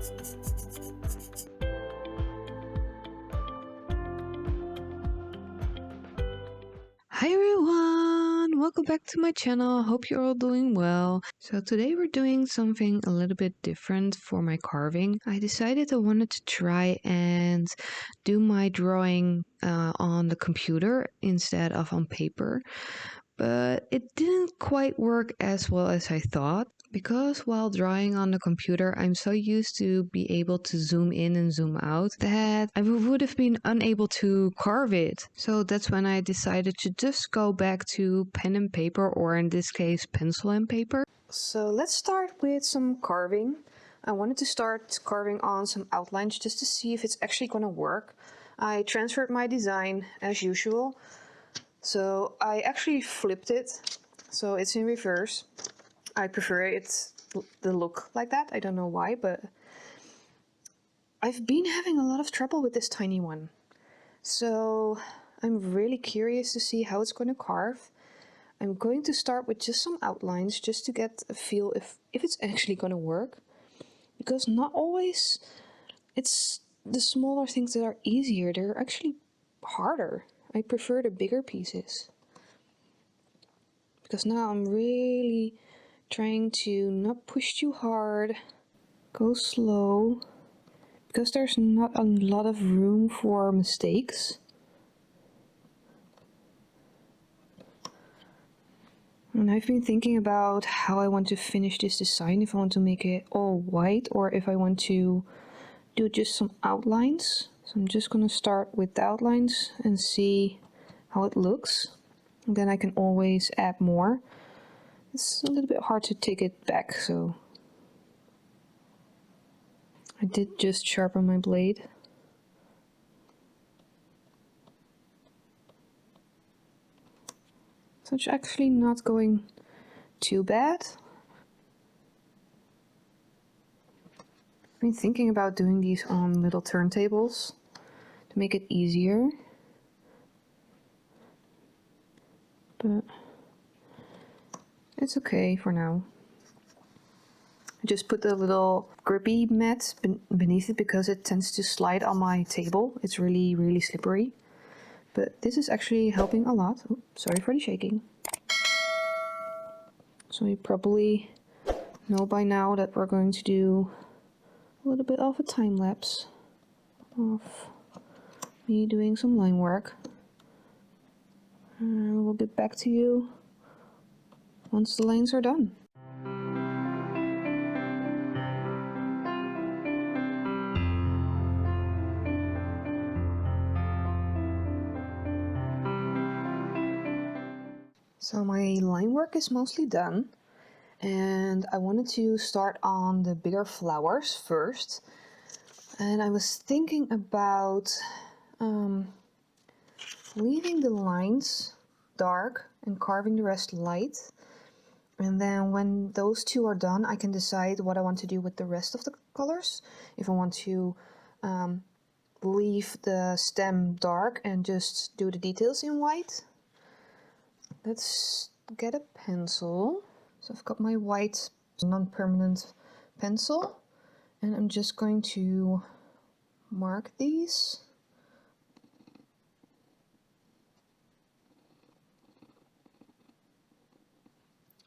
Hi everyone! Welcome back to my channel. Hope you're all doing well. So today we're doing something a little bit different for my carving. I decided I wanted to try and do my drawing on the computer instead of on paper. But it didn't quite work as well as I thought. Because while drawing on the computer, I'm so used to be able to zoom in and zoom out that I would have been unable to carve it. So that's when I decided to just go back to pen and paper, or in this case, pencil and paper. So let's start with some carving. I wanted to start carving on some outlines just to see if it's actually going to work. I transferred my design as usual. So I actually flipped it, so it's in reverse. I prefer it, the look like that. I don't know why, but I've been having a lot of trouble with this tiny one. So I'm really curious to see how it's going to carve. I'm going to start with just some outlines just to get a feel if it's actually going to work. Because not always it's the smaller things that are easier, they're actually harder. I prefer the bigger pieces. Because now I'm really trying to not push too hard, go slow, because there's not a lot of room for mistakes. And I've been thinking about how I want to finish this design, if I want to make it all white or if I want to do just some outlines. So I'm just going to start with the outlines and see how it looks. And then I can always add more. It's a little bit hard to take it back, so I did just sharpen my blade. So it's actually not going too bad. I've been thinking about doing these on little turntables to make it easier. But it's okay for now. I just put a little grippy mat beneath it because it tends to slide on my table. It's really, really slippery. But this is actually helping a lot. Oops, sorry for the shaking. So you probably know by now that we're going to do a little bit of a time lapse of me doing some line work. And we'll get back to you once the lines are done. So my line work is mostly done, and I wanted to start on the bigger flowers first. And I was thinking about leaving the lines dark and carving the rest light. And then when those two are done, I can decide what I want to do with the rest of the colors. If I want to leave the stem dark and just do the details in white. Let's get a pencil. So I've got my white non-permanent pencil, and I'm just going to mark these.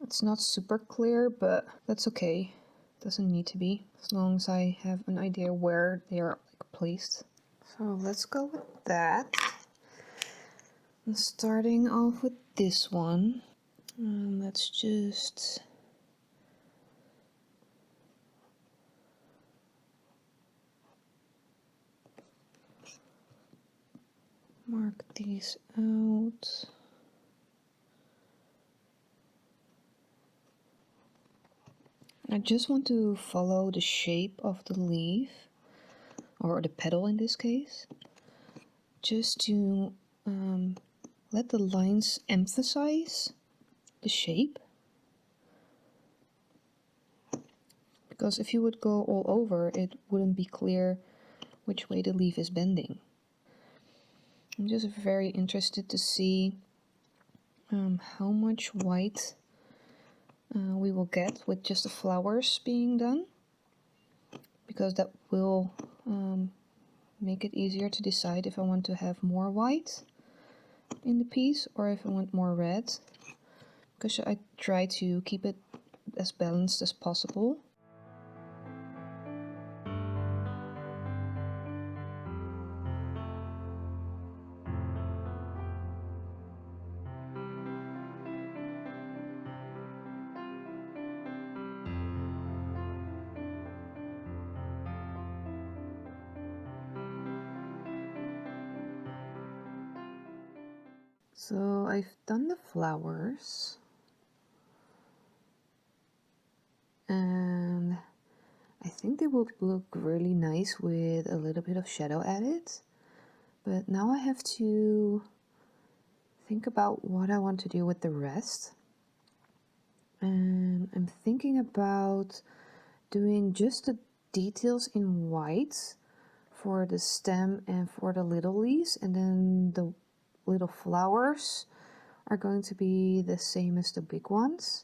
It's not super clear, but that's okay. Doesn't need to be, as long as I have an idea where they are placed. So let's go with that. I'm starting off with this one. Let's just mark these out. I just want to follow the shape of the leaf, or the petal in this case, just to let the lines emphasize the shape. Because if you would go all over, it wouldn't be clear which way the leaf is bending. I'm just very interested to see how much white we will get with just the flowers being done. because that will make it easier to decide if I want to have more white in the piece or if I want more red, because I try to keep it as balanced as possible. So I've done the flowers, and I think they will look really nice with a little bit of shadow added. But now I have to think about what I want to do with the rest. And I'm thinking about doing just the details in white for the stem and for the little leaves, and then the little flowers are going to be the same as the big ones.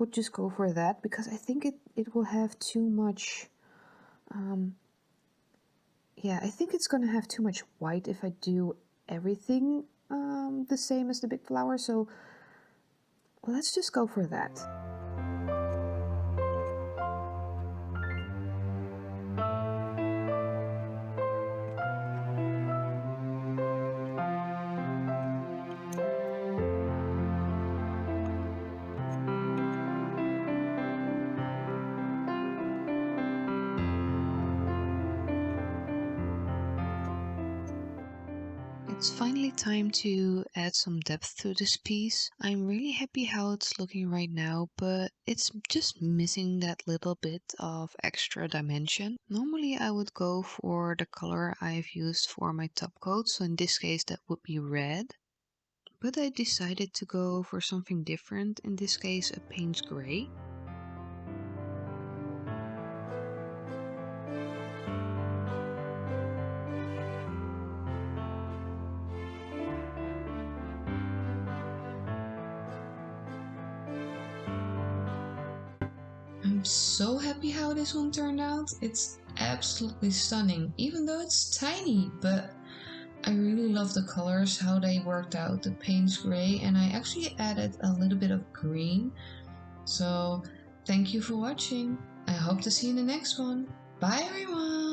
Would just go for that because I think it will have too much I think it's gonna have too much white if I do everything the same as the big flower, so let's just go for that. It's finally time to add some depth to this piece. I'm really happy how it's looking right now, but it's just missing that little bit of extra dimension. Normally I would go for the color I've used for my top coat, so in this case that would be red. But I decided to go for something different, in this case a Payne's Gray. I'm so happy how this one turned out. It's absolutely stunning, even though it's tiny, but I really love the colors, how they worked out, the Payne's Gray, and I actually added a little bit of green. So thank you for watching. I hope to see you in the next one. Bye everyone!